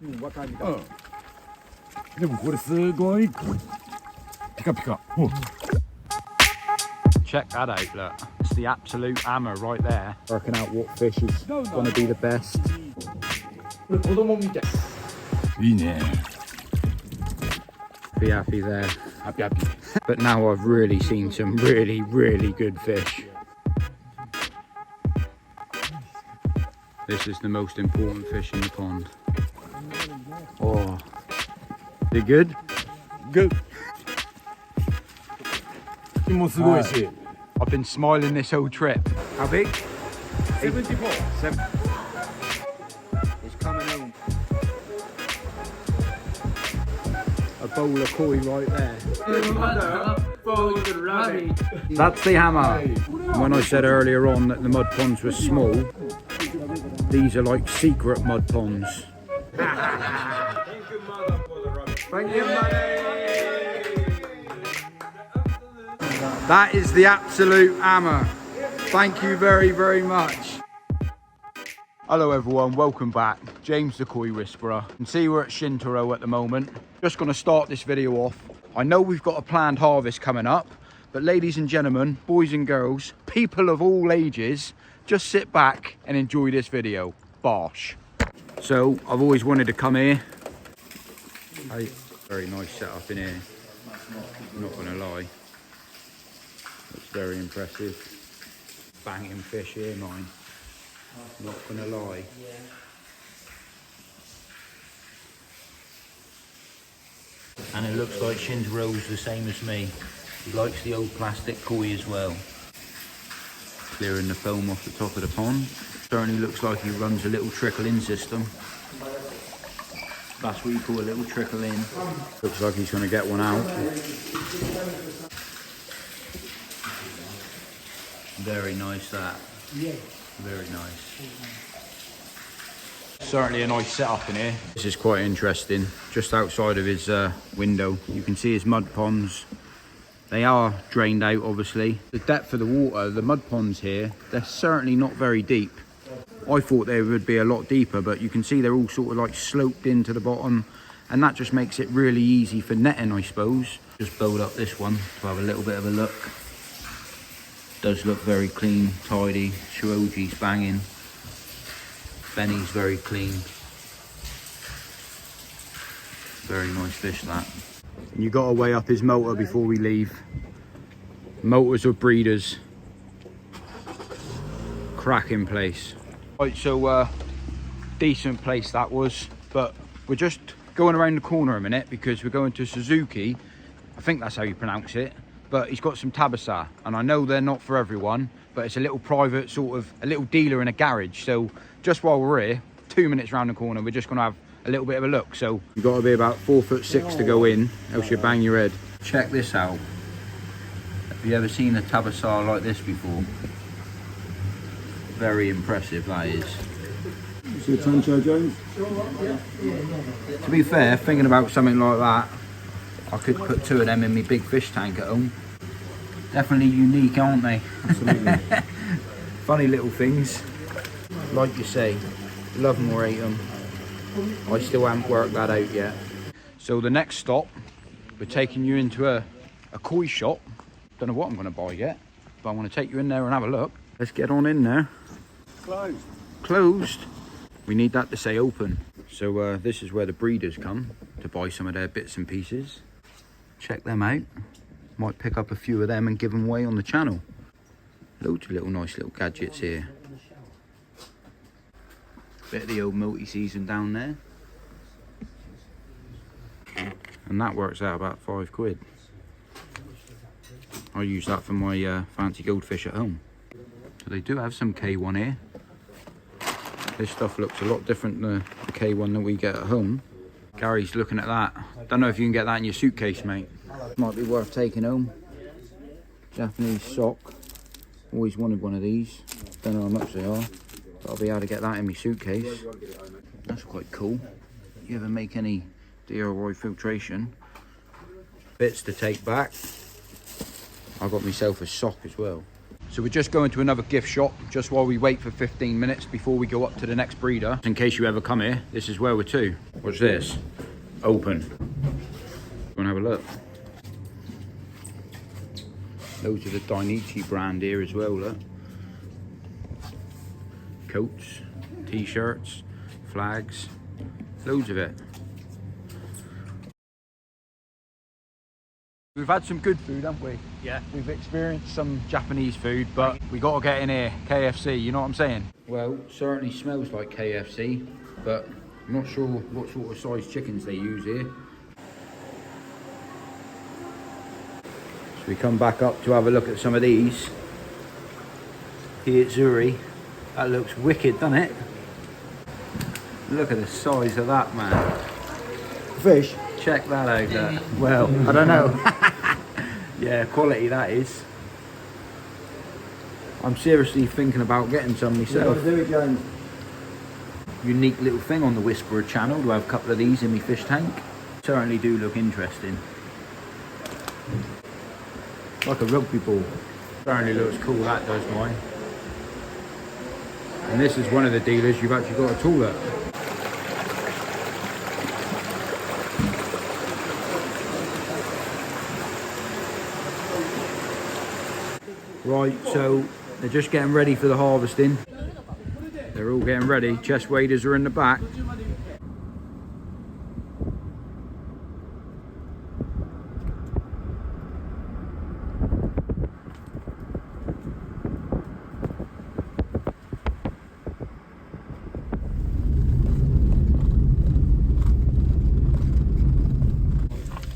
でもこれすごいピカピカ。Check that out, look. It's the absolute hammer right there. Working out what fish is going to be the best. これ子供みたい。いいね。Be happy there. Happy, happy. But now I've really seen some really, really good fish. This is the most important fish in the pond. Oh, is it good? Good. I've been smiling this whole trip. How big? 74. It's coming home. A bowl of koi right there. That's the hammer. When I said earlier on that the mud ponds were small, these are like secret mud ponds. Thank you, that is the absolute hammer. Thank you very, very much. Hello everyone, welcome back. James the Koi Whisperer. You can see we're at Shintaro at the moment. Just going to start this video off. I know we've got a planned harvest coming up, but ladies and gentlemen, boys and girls, people of all ages, just sit back and enjoy this video. Bosh. So I've always wanted to come here. Very nice setup in here. I'm not gonna lie. It's very impressive. Banging fish here, mine. Not gonna lie. And it looks like Shintaro's the same as me. He likes the old plastic koi as well. Clearing the foam off the top of the pond. Certainly looks like he runs a little trickle-in system. That's what you call a little trickle-in. Looks like he's going to get one out. Very nice that. Very nice. Certainly a nice setup in here. This is quite interesting. Just outside of his window, you can see his mud ponds. They are drained out, obviously. The depth of the water, the mud ponds here, they're certainly not very deep. I thought they would be a lot deeper, but you can see they're all sort of like sloped into the bottom, and that just makes it really easy for netting, I suppose. Just bowled up this one to have a little bit of a look. Does look very clean, tidy. Shiroji's banging. Beni's very clean. Very nice fish, that. You got to weigh up his motor before we leave. Motors or breeders. Cracking place. Right, so decent place that was, but we're just going around the corner a minute because we're going to Suzuki. I think that's how you pronounce it, but he's got some tasar, and I know they're not for everyone, but it's a little private sort of, a little dealer in a garage. So just while we're here, 2 minutes round the corner, we're just going to have a little bit of a look. So you've got to be about 4'6" to go in, else you bang your head. Check this out. Have you ever seen a tasar like this before? Very impressive, that is. See a Tancho, James? To be fair, thinking about something like that, I could put 2 of them in my big fish tank at home. Definitely unique, aren't they? Absolutely. Funny little things. Like you say, love them or hate them. I still haven't worked that out yet. So the next stop, we're taking you into a koi shop. Don't know what I'm going to buy yet, but I want to take you in there and have a look. Let's get on in there. Closed. Closed? We need that to say open. So this is where the breeders come to buy some of their bits and pieces. Check them out. Might pick up a few of them and give them away on the channel. Loads of little nice little gadgets here. Bit of the old multi-season down there. And that works out about £5. I use that for my fancy goldfish at home. So they do have some K1 here. This stuff looks a lot different than the K1 that we get at home. Gary's looking at that. Don't know if you can get that in your suitcase, mate. Might be worth taking home. Japanese sock. Always wanted one of these. Don't know how much they are, but I'll be able to get that in my suitcase. That's quite cool. You ever make any DIY filtration? Bits to take back. I got myself a sock as well. So we're just going to another gift shop just while we wait for 15 minutes before we go up to the next breeder. In case you ever come here, this is where we're to. What's this? Open. Go and have a look. Those are the Dainichi brand here as well, look. Coats, t-shirts, flags, loads of it. We've had some good food, haven't we? Yeah. We've experienced some Japanese food, but we got to get in here, KFC, you know what I'm saying? Well, certainly smells like KFC, but I'm not sure what sort of size chickens they use here. So we come back up to have a look at some of these. Here at Zuri. That looks wicked, doesn't it? Look at the size of that, man. Fish. Check that out there. Well, I don't know. Yeah, quality that is. I'm seriously thinking about getting some myself. Do it, James. Unique little thing on the Whisperer channel to have a couple of these in my fish tank. Certainly do look interesting. Like a rugby ball. Certainly looks cool, that does mine. And this is one of the dealers you've actually got a tool at. Right, so they're just getting ready for the harvesting. They're all getting ready. Chest waders are in the back.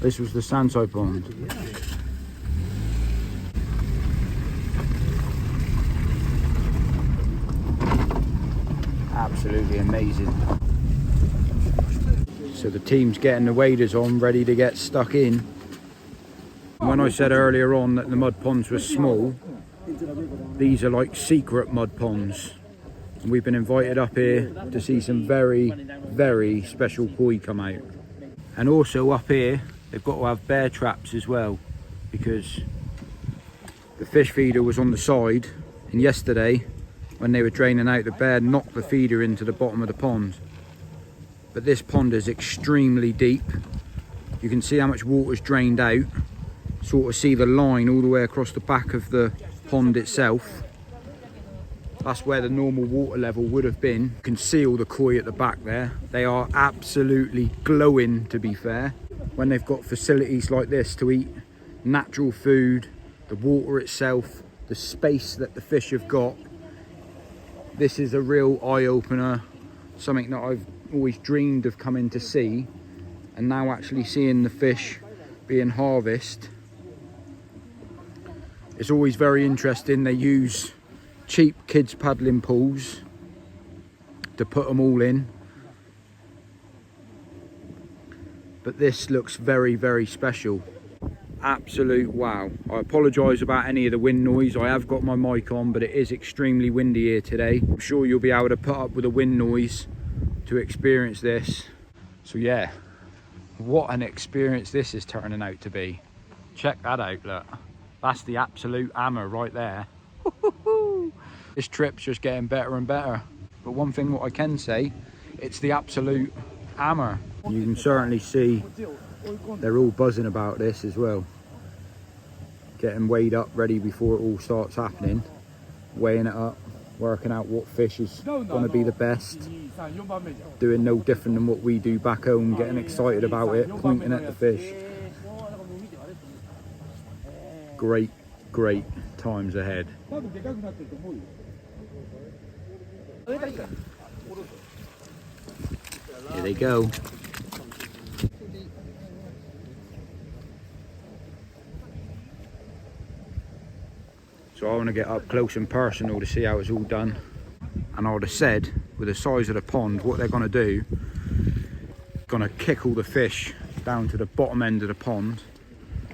This was the Sansai pond. Absolutely amazing. So the team's getting the waders on, ready to get stuck in. When I said earlier on that the mud ponds were small, these are like secret mud ponds. And we've been invited up here to see some very, very special koi come out. And also up here, they've got to have bear traps as well, because the fish feeder was on the side, and yesterday when they were draining out, the bear knocked the feeder into the bottom of the pond. But this pond is extremely deep. You can see how much water's drained out. Sort of see the line all the way across the back of the pond itself. That's where the normal water level would have been. You can see all the koi at the back there. They are absolutely glowing, to be fair. When they've got facilities like this to eat natural food, the water itself, the space that the fish have got, this is a real eye-opener, something that I've always dreamed of coming to see, and now actually seeing the fish being harvested. It's always very interesting. They use cheap kids paddling pools to put them all in, but this looks very, very special. Absolute wow. I apologise about any of the wind noise. I have got my mic on, but it is extremely windy here today. I'm sure you'll be able to put up with the wind noise to experience this. So yeah, what an experience this is turning out to be. Check that out, look. That's the absolute hammer right there. This trip's just getting better and better. But one thing what I can say, it's the absolute hammer. You can certainly see they're all buzzing about this as well. Getting weighed up ready before it all starts happening. Weighing it up, working out what fish is going to be the best. Doing no different than what we do back home, getting excited about it, pointing at the fish. Great, great times ahead. Here they go. So I want to get up close and personal to see how it's all done. And I would have said, with the size of the pond, what they're going to do, going to kick all the fish down to the bottom end of the pond,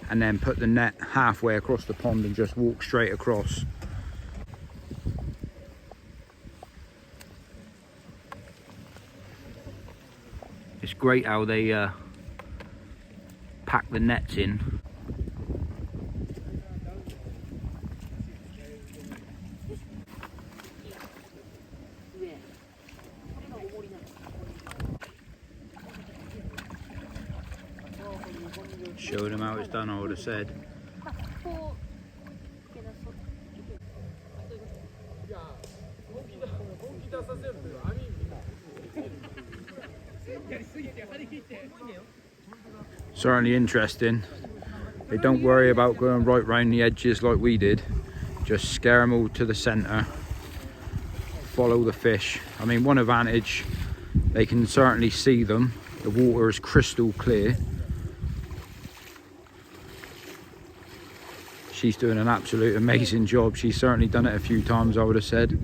and then put the net halfway across the pond and just walk straight across. It's great how they pack the nets in. Showed him how it's done, I would have said. こうけどそいや本気出させるというある意味 Certainly interesting. They don't worry about going right round the edges like we did. Just scare them all to the centre. Follow the fish. I mean, one advantage, they can certainly see them. The water is crystal clear. She's doing an absolute amazing job. She's certainly done it a few times, I would have said.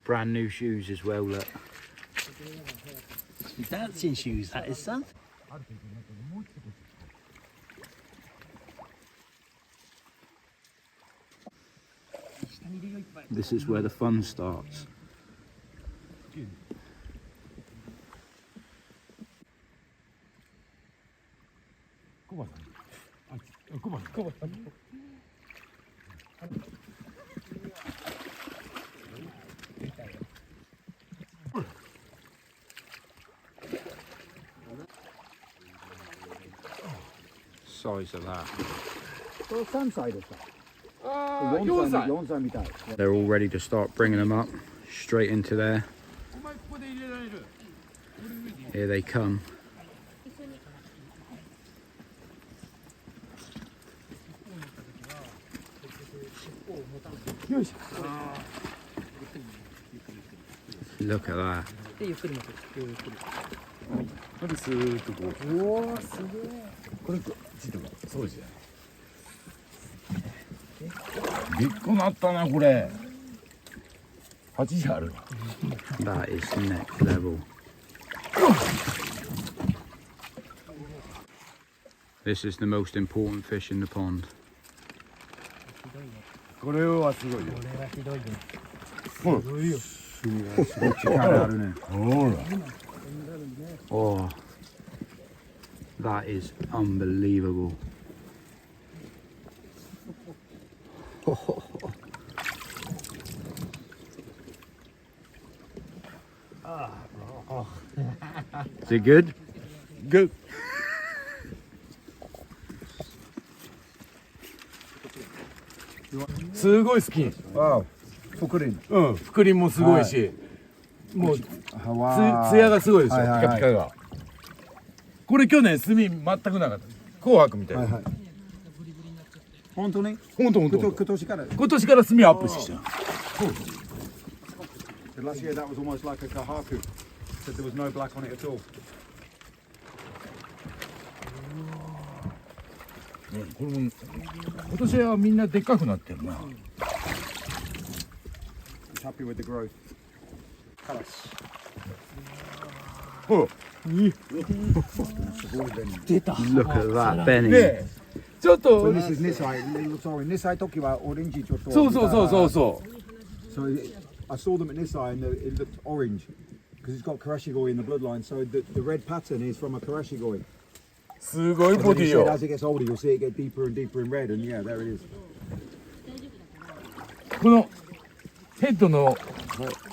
Brand new shoes as well, look. Dancing shoes, that is, son. This is where the fun starts. Size of that. これ3歳ですかああ、4歳。 4歳みたい They're all ready to start bringing them up straight into there. お前ここで入れられる。 Here they come. よいし Look at that. で、ゆっくり持って、ゆっくり。これスーッとこう。ょおーすげえこれちょっとそうじゃ。びっくなったなこれ。80あるわ。 That is next level. This is the most important fish in the pond. これはすごいよ。これはひどいね。ほら。すごい力あるねほら。 Oh, that is unbelievable. Is it good? Good. すごい好き。わおふくりんうん、福林もすごいし、もうつは艶がすごいでしょ、はいはいはいピカピカが。これ去年炭全くなかった。紅白みたいな。はいはい本当に本当本当。今年から今年から炭アップしてきた。 Last year that was almost like a kahaku said there was no black on it at all これも今年はみんなでっかくなってるな。 He's happy with the growth カラスほら。 出た。 Look at that, Benny. で、ちょっと So this is 2歳 sorry 2歳時はオレンジちょっとそうそうそうそうそう。 So I saw them at Nisai and it looked orange because it's got Karashigoi in the bloodline. So the red pattern is from a Karashigoi. すごい And ボ then デ he ィ said よ。 as it gets older, you'll see it get deeper and deeper in red. And yeah, there it is. このヘッドの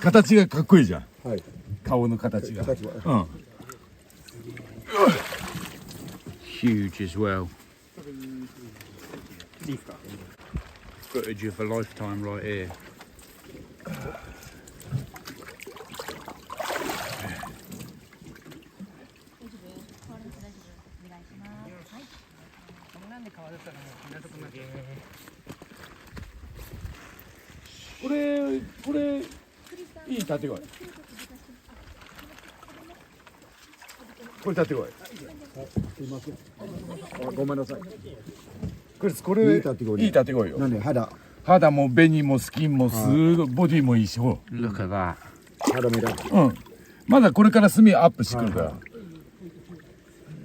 形がかっこいいじゃん。はい。顔の形が。形はうん。 Huge as well. Footage of a lifetime right here. This これいい縦声。これ縦声。すいません。ごめんなさい。これいい縦声。いい縦声よ。なんで肌も紅もスキンもすごいボディもいいし、ほ Look at that. 肌目だ。ら。うん。まだこれから炭アップしてくるから。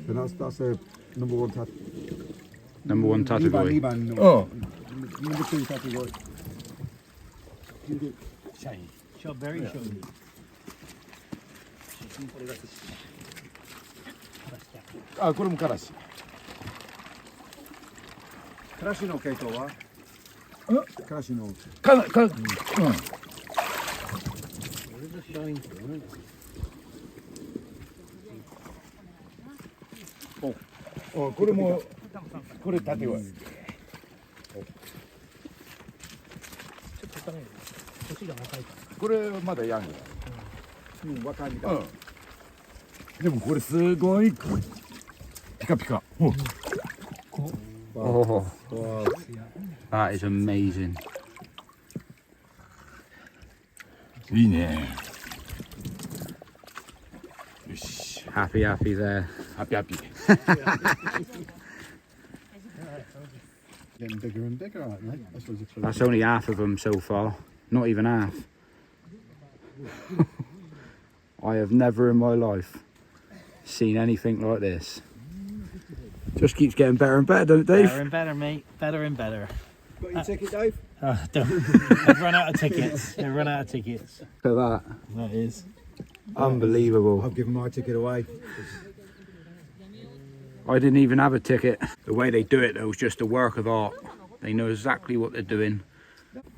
So that's a number one tat. Number one 2番 category. の。うん。 Number two category. Show very showy. あ、これもからし。からしの系統はからしのうん。お、これも、これ縦は。ちょっと高める。年が若いから。これまだヤング。若いみたい。うん。でもこれすごいピカピカ。お、Oh, that is amazing. いいね。よし。 Happy, happy there. ハッピーハッピー。 Getting bigger and bigger, aren't they? I suppose it's That's only half of them so far. Not even half. I have never in my life seen anything like this. Just keeps getting better and better, don't it, Dave? Better and better, mate. Better and better. Got your ticket, Dave? Don't. I've run out of tickets. I've run out of tickets. Look at that. That is. Unbelievable. I've given my ticket away. I didn't even have a ticket. The way they do it though is just a work of art. They know exactly what they're doing.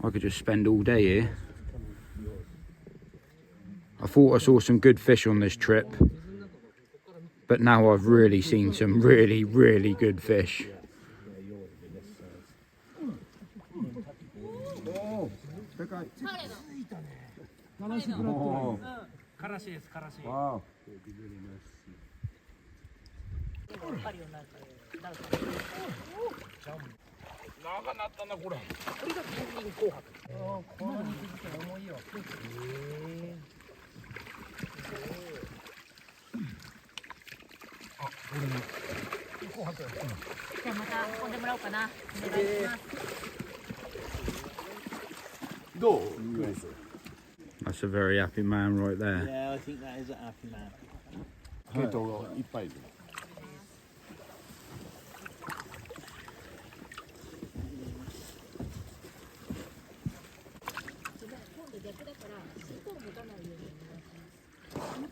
I could just spend all day here. I thought I saw some good fish on this trip, but now I've really seen some really, really good fish. Oh, Oh, からしです、からし。 wow. 長なったなこれ。じゃあまた運んでもらおうかな。お願いします。どう？クリス。 that's a very happy man right there. Yeah, I think that is a happy man. 系統がいっぱいいる。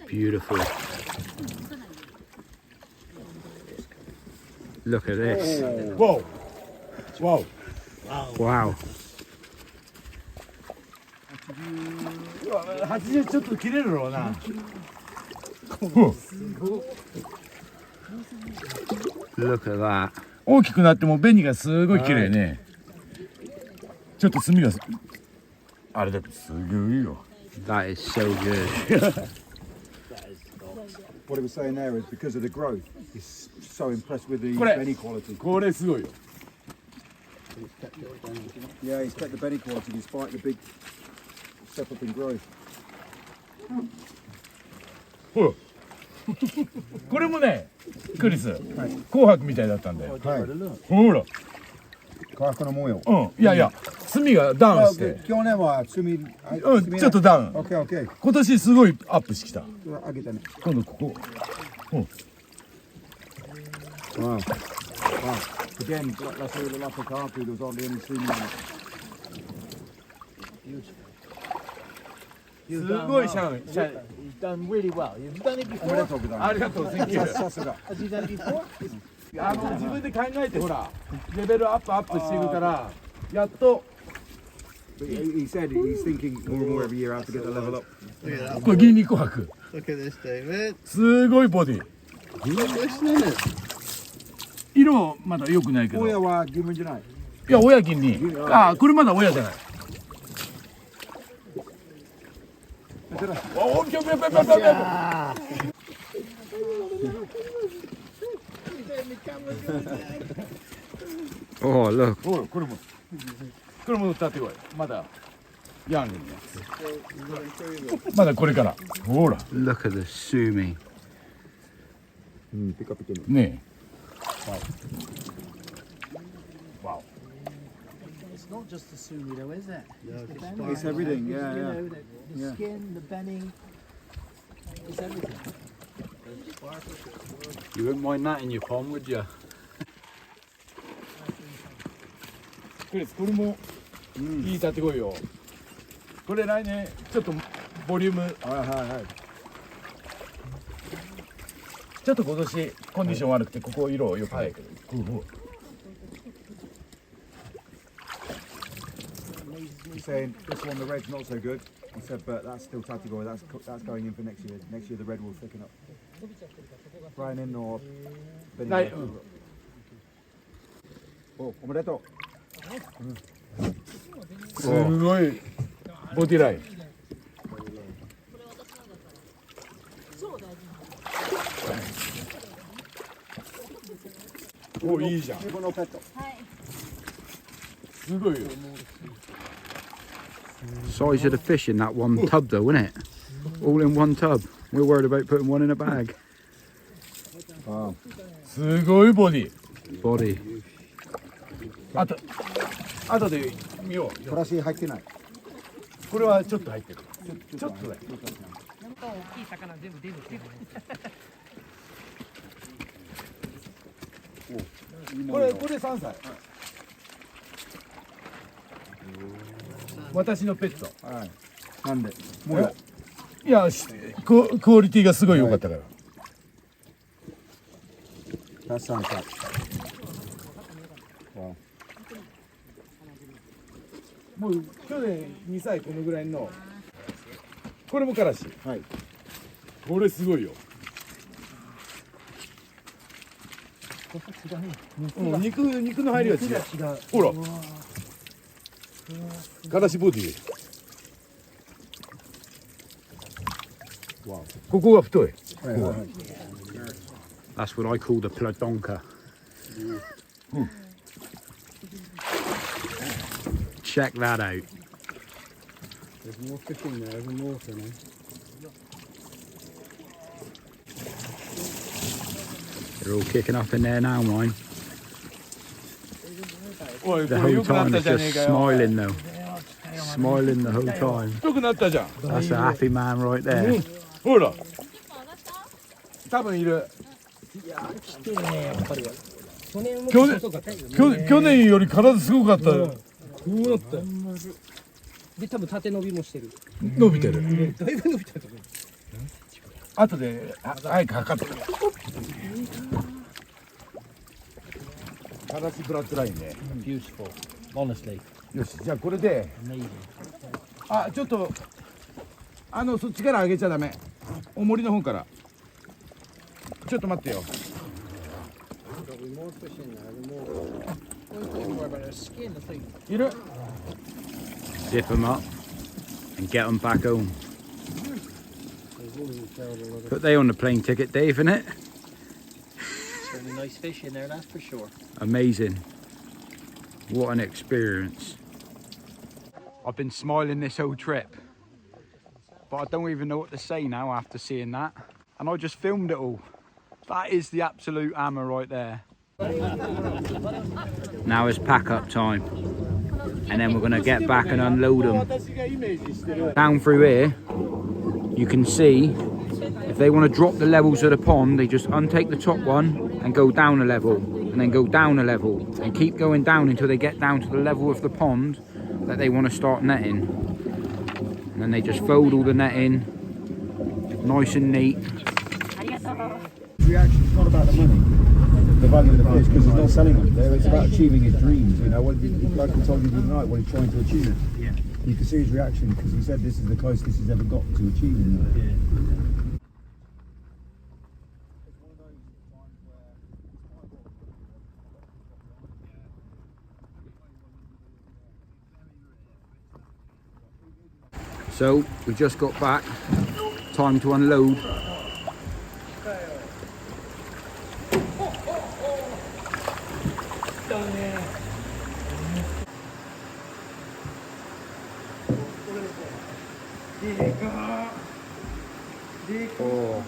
Beautiful. Look at this. わお。わお。 Wow. 80ちょっと切れるろうな。 Look at that. 大きくなっても紅がすごい綺麗ね。ちょっと炭があれだけどすごいよ。 That is so good. What he was saying there is because of the growth, he's so impressed with the これ。 Beni quality. これすごいよ。 Yeah, he's kept the Beni quality despite the big step up in growth. ほら。これもね、クリス、紅白みたいだったんだよ。はい。ほら。価格の模様。うん。いやいや、炭がダウンして。去年は炭、うん、ちょっとダウン。オッケーオッケー。今年すごいアップしてきた。上げたね。今度ここ。Wow. Wow. Again, that's all the lack of carpet. There was hardly any sumi on it. You've す done ごい well. シャン。 You've done really well. You've done it おめで before. とうございあます。りがとう、Thank you。さすが。 Has he done it before? 自分で考えてほら、レベルアップしていくから、やっと But he said he's thinking more and more every year how to get the level up. Look at that. これ銀鱗琥珀。 Look at this, David. すごいボディ。 Look, listen in it. 色まだ良くないけど。い親は義務じゃない。や、親銀鱗。あ、これまだ親じゃない。お、ぴょぴょぴょぴょぴょぴょ。 Oh, look. ほら、これも立ってこい。まだヤングのやつ。まだこれから。ほら、 Look at the sumi. うん、ピカピカの。ねえ。わお。 It's not just the sumi though, is it? Yeah, It's the it's beni. It's everything, You yeah, yeah. know, the Yeah. skin, the beni. It's everything. You wouldn't mind that in your pond, would you? クリス、これもいい立ってこいよ。これ来年ちょっとボリューム。はいはいはい。ちょっと今年コンディション悪くてここ色良くないけど、He's saying this one, the red's not so good. He said, but that's still Tatigoi. That's going in for next year. Next year, the red will thicken up. Brian in or Benny? ない、おめでとう。すごいボディライン。お、いいじゃん。このペット。すごいよ。 Size of the fish in that one tub though, isn't it? All in one tub. We're worried about putting one in a bag. すごいボディ。 Body. あとで見よう。プラス入ってない。これはちょっと入ってる。ちょっとだよ。なんか大きい魚全部出るっていう。これ3歳。私のペット。はい。なんで？もういや、クオリティがすごい良かったから。That's3歳。もう去年2歳このぐらいの。これもカラシ。はい。これすごいよ。肉の入りは違う。ほら。カラシボディ。ここが太い。That's what I call the plodonka. Check that out. There's more fish in there than water now. They're all kicking up in there now, mine. おい、 The これ whole 良くなっ time た it's じゃねえ just かよ。 smiling though. Smiling the whole time. 良くなったじゃん。 That's a happy man right there. ほら。多分いる。来てね、やっぱり。去年より体すごかったよ。こうなったよ。で、多分縦伸びもしてる。伸びてる。だいぶ伸びたと思う。後で、はい、かかってる。カラシブラッドラインね。Beautiful, honestly. よし、じゃあこれで。 Amazing. あ、ちょっと。そっちから上げちゃダメ。重りの方から。ちょっと待ってよ。 There'll be more fish in there than water. Don't worry about it. Skin the thing. いる。 Dip them up and get them back home. There's one terrible other. Put they on the plane ticket, Dave, innit? Certainly nice fish in there, that's for sure. Amazing. What an experience. I've been smiling this whole trip, but I don't even know what to say now after seeing that. And I just filmed it all. That is the absolute hammer right there. Now it's pack up time. And then we're going to get back and unload them. Down through here, you can see if they want to drop the levels of the pond, they just untake the top one and go down a level, and then go down a level, and keep going down until they get down to the level of the pond that they want to start netting. And then they just fold all the netting, nice and neat. Reaction's not about the money, the value of the fish, because he's not selling them. It's about achieving his dreams. You know, like I told you the other night, what he's trying to achieve. Yeah. You can see his reaction because he said this is the closest he's ever got to achieving that. Yeah. So we just got back, time to unload. Oh.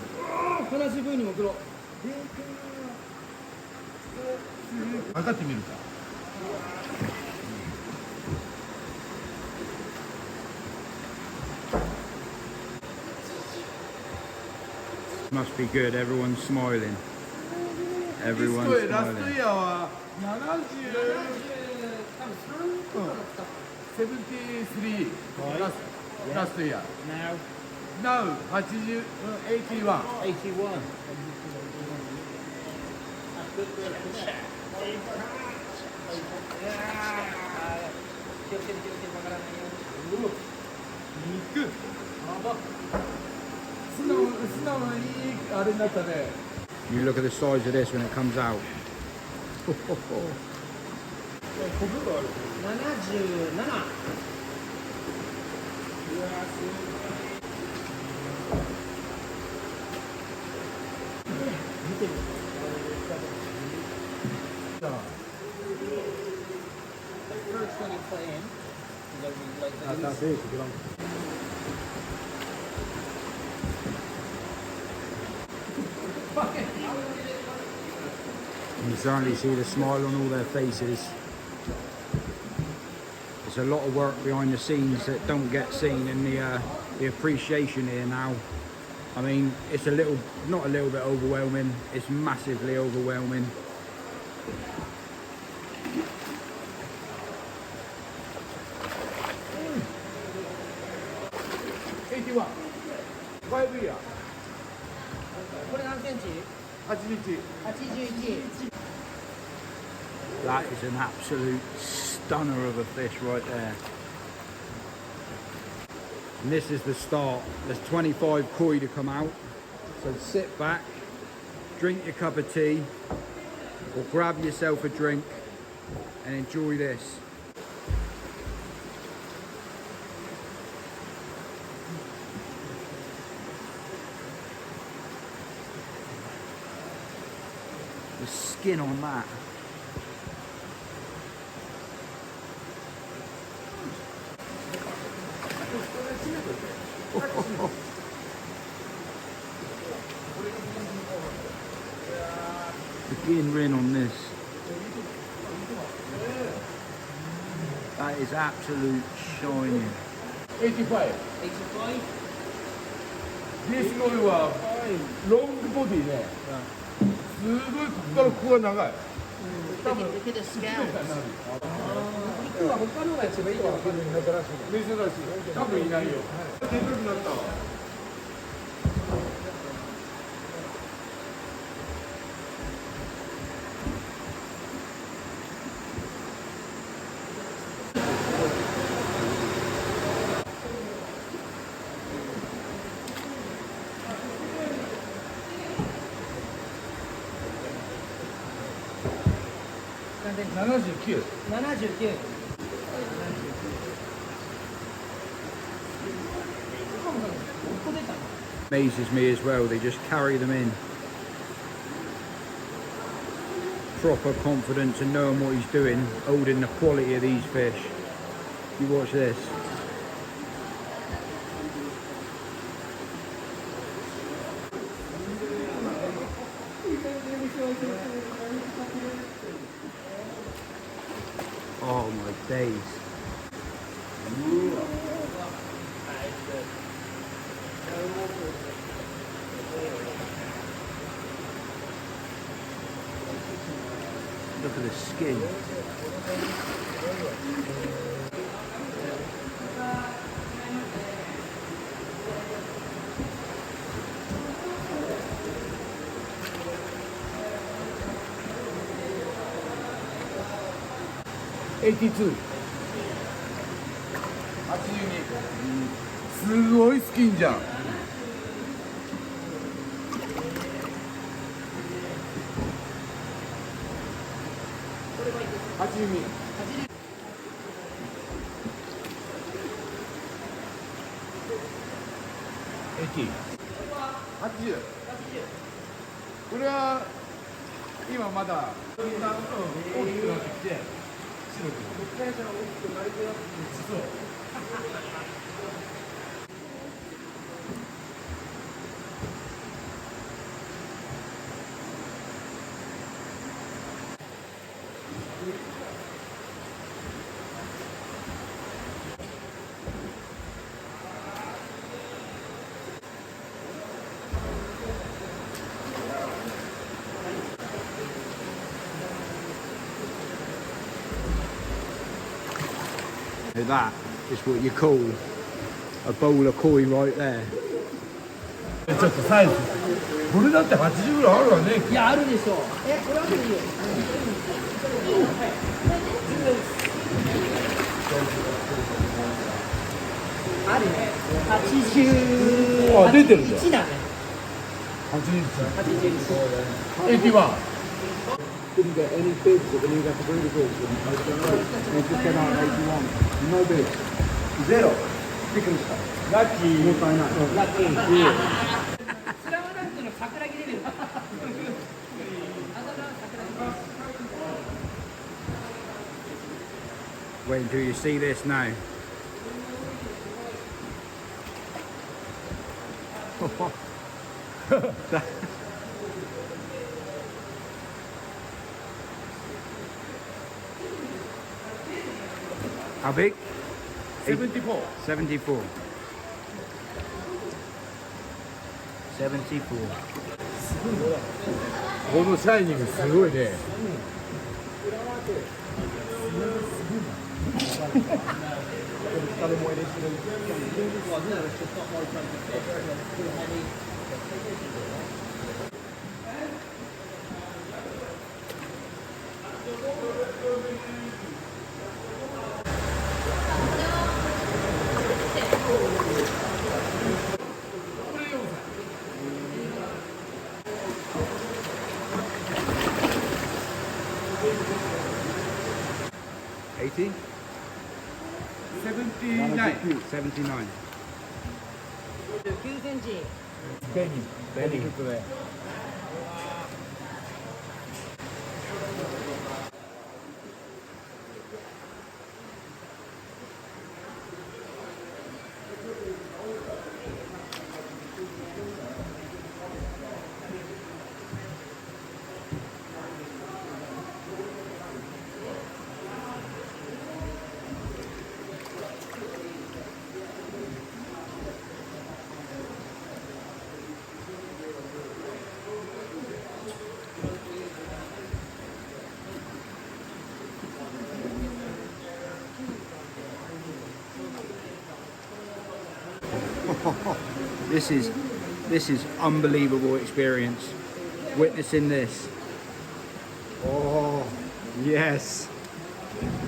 話し分にも黒。測ってみるか。 Must be good, everyone's smiling. Everyone's smiling. イヤーは73ラストイヤー Now 81 81. You look at the size of this when it comes out. 77。見てる。First when you play in, That's it. You can certainly see the smile on all their faces. There's a lot of work behind the scenes that don't get seen in the appreciation here now. I mean, it's not a little bit overwhelming, it's massively overwhelming. That is an absolute stunner of a fish right there. And this is the start. There's 25 koi to come out. So sit back, drink your cup of tea, or grab yourself a drink and enjoy this. The skin on that. The rin on this. That is absolute shining. 85. This koi はロングボディね。すごいここからここが長い。多分 Look at the scales. 肉は他のが一番いいかもしれない。珍しい。珍しい。多分いないよ。でかくなったわ。79。79。Amazes me as well, they just carry them in. Proper confidence and knowing what he's doing, holding the quality of these fish. You watch this. Oh my days. Look at the skin. $82。すごいスキンじゃん。82。80。これは今まだ大きくなってきて白く。そう。That is what you call a bowl of koi right there. ちょっとサイズこれだって80ぐらいあるわね。いや、あるでしょう。これはでいいよ。あるね。80。あ、出てるじゃん。1だね。81。81。Didn't get any bids at the New Gaffer Breeders' Auction. They just came out at 81. No bids. ゼロ。びっくりした。ラッキー。もったいない。ラッキー。スラムダンクの桜木レベル。Wait until you see this now. How big? 74。 74. 74. このシャイニングすごいね。80? 79。 79. 9センチ。ベニ。ベニ。 This is unbelievable experience. Witnessing this. Oh yes.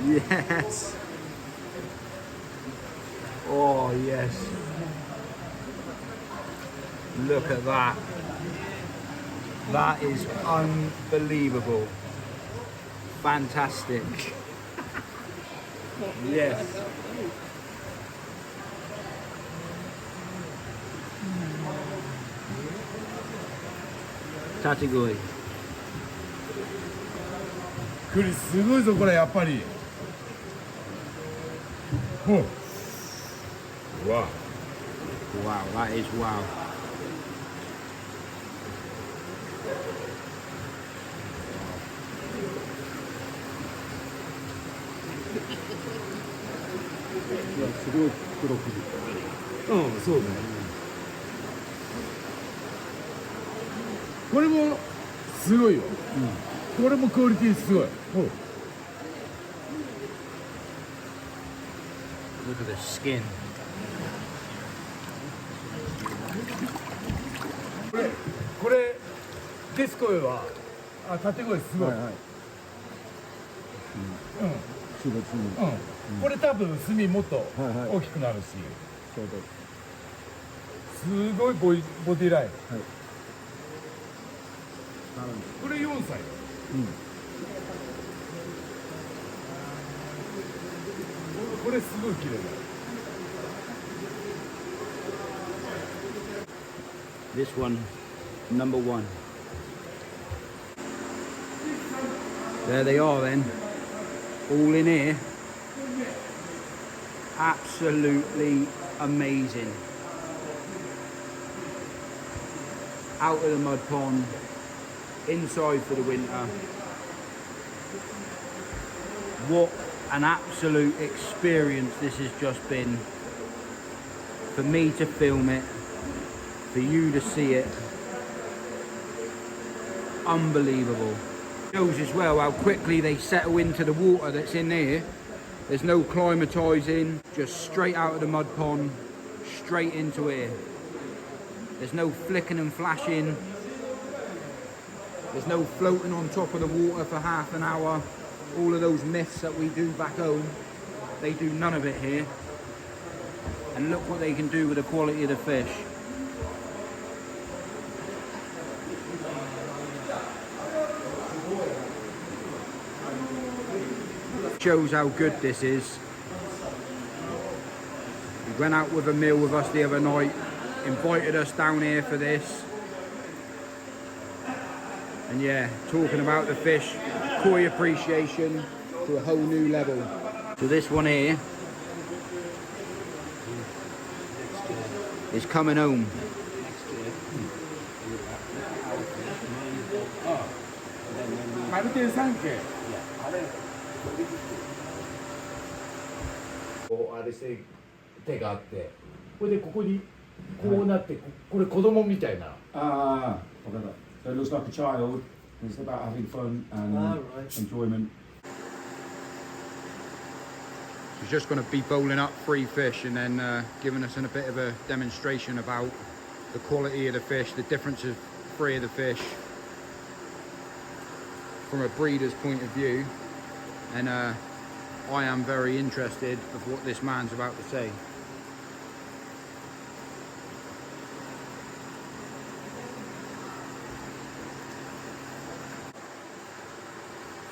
Yes. Oh yes. Look at that. That is unbelievable. Fantastic. Yes. Category. 栗すごいぞこれやっぱり。ほう。うわ。 Wow, that is wow. いや、すごい黒くじ。うん、そうね。これもすごいよ。これもクオリティすごい。ほう。 Look at the skin. これデスコイは縦声すごい。はいはい。うん。種別に。うん。これ多分炭もっとはいはい大きくなるし、ちょうど。すごいボディライン。はい。これ4歳。これすごい綺麗だ。 This one, number one. There they are then, all in here. Absolutely amazing. Out of the mud pond, inside for the winter. What an absolute experience this has just been. For me to film it, for you to see it, unbelievable. Shows as well how quickly they settle into the water that's in there. There's no climatising, just straight out of the mud pond, straight into here. There's no flicking and flashing, There's no floating on top of the water for half an hour. All of those myths that we do back home, they do none of it here. And look what they can do with the quality of the fish. Shows how good this is. He went out with a meal with us the other night, invited us down here for this. And yeah, talking about the fish, koi appreciation to a whole new level. So this one here is coming home.こうあれして手があって、これでここにこうなって、これ子供みたいな。Ah, whatever. So it looks like a child. It's about having fun and enjoyment. He's just going to be bowling up 3 fish and then giving us a bit of a demonstration about the quality of the fish, the difference of 3 of the fish from a breeder's point of view. And I am very interested of what this man's about to say.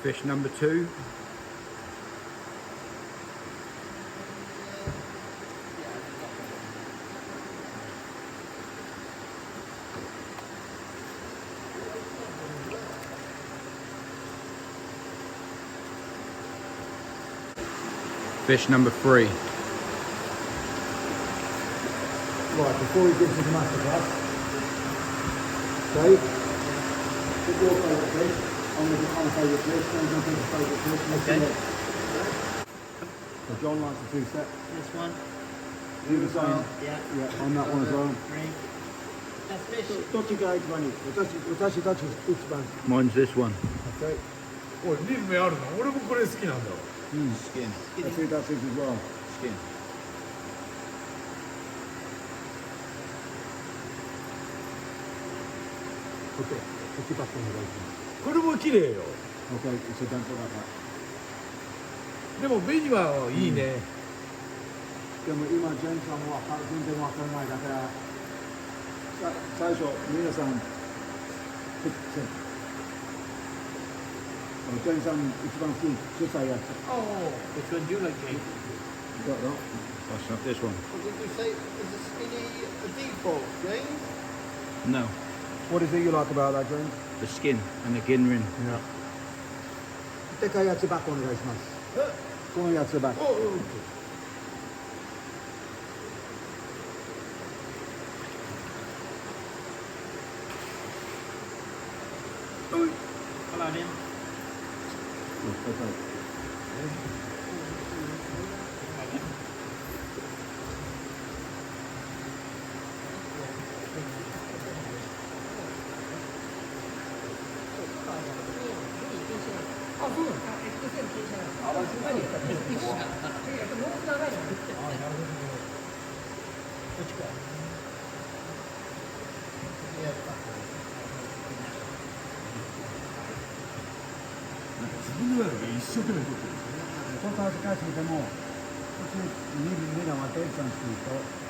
Fish number 2. Fish number 3. Right, before he gives you the masterclass, Dave, pick your favourite fish. I'm going to pick my favourite fish. Dave's going to pick his favourite fish. Okay. So John likes the 2-step. This one. You the same? Yeah. On that one as well. 3. That's fish. どっちが一番いい？私たち一番。 Mine's this one. Okay. おい、リズムあるの？俺もこれ好きなんだわ。 Skin. That's it as well. Skin. こっちバットお願いします。これも綺麗よ。 Okay, so don't put that back. でもベニはいいね。でも今ジェンさんは全然わからないだから最初皆さんジェンさん一番好き小さいやつ。 Oh, which one do you like, Jake? Got that? That's not this one. What did you say? Is the skinny a default, James? No. What is it you like about that, James? The skin and the ginrin. でかいやつバックお願いします。このやつバック。Hello, Jim. It's恥ずかしいでも、みんなはデンさんしてると。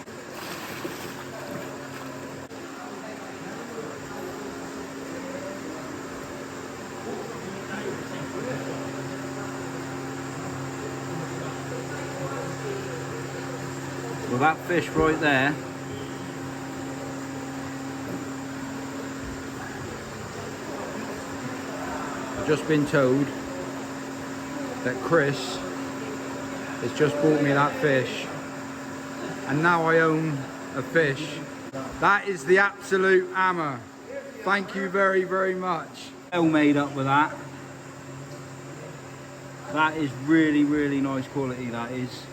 Well, that fish right there I've just been told that Chris has just bought me that fish and now I own a fish. That is the absolute hammer. Thank you very, very much. Well made up with that. That is really, really nice quality, that is.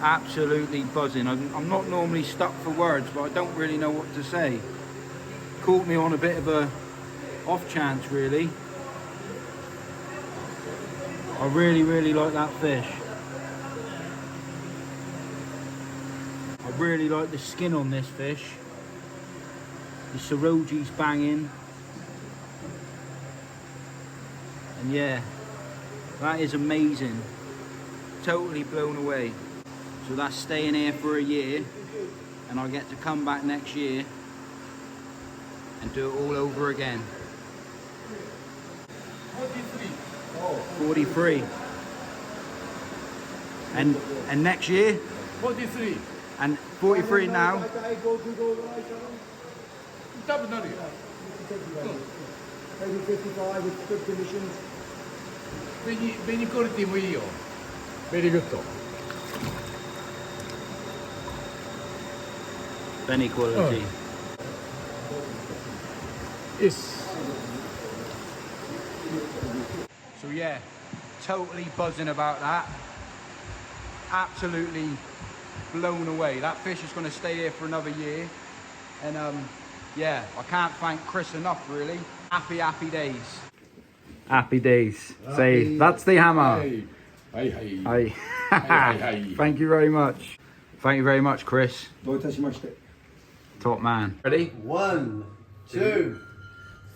Absolutely buzzing. I'm not normally stuck for words, but I don't really know what to say. Caught me on a bit of a off chance, really. I really, really like that fish. I really like the skin on this fish. The Saroji's banging. And yeah, that is amazing. Totally blown away. So that's staying here for a year, and I'll get to come back next year and do it all over again. 43. And next year? 43 And 43 now? 多分なるよ Maybe 55 with good conditions. ベニクオリティもいいよベリーグッド Beni quality. Yes. So yeah, totally buzzing about that. Absolutely blown away. That fish is going to stay here for another year. And yeah, I can't thank Chris enough really. Happy, happy days. Happy days. Say, that's the hammer. Hi, hi. Hi. Thank you very much. Thank you very much, Chris. どういたしまして。 Top man. Ready? 1, 2.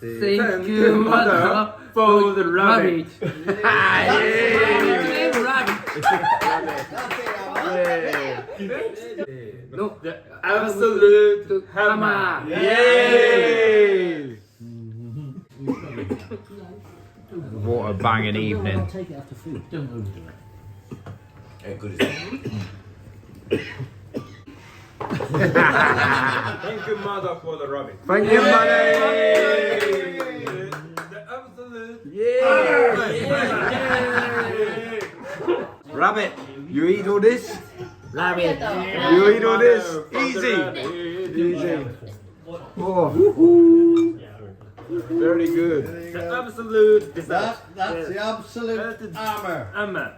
Thank you, mother, for the rabbit. No, the absolute hammer. Yay! What a banging evening. Take it after food. Don't overdo it. How good is that? Thank you, mother, for the rabbit. Thank you, buddy. The absolute. Yeah. Rabbit, you eat all this? Rabbit. You eat all this? Easy. Easy. Oh. Very good. The absolute That's the absolute hammer. hammer.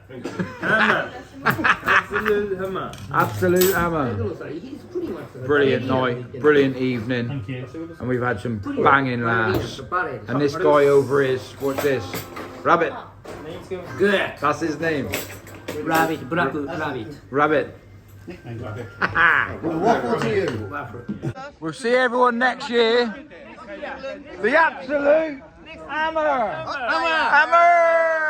Hammer. Absolute hammer. Absolute hammer. He's pretty much Brilliant night, brilliant evening. Thank you. And we've had some banging laughs. And this guy over is, what's this? Rabbit. Good. That's his name. Rabbit. Black rabbit. Rabbit. Well, waffle to you. We'll see everyone next year. The absolute hammer. Hammer.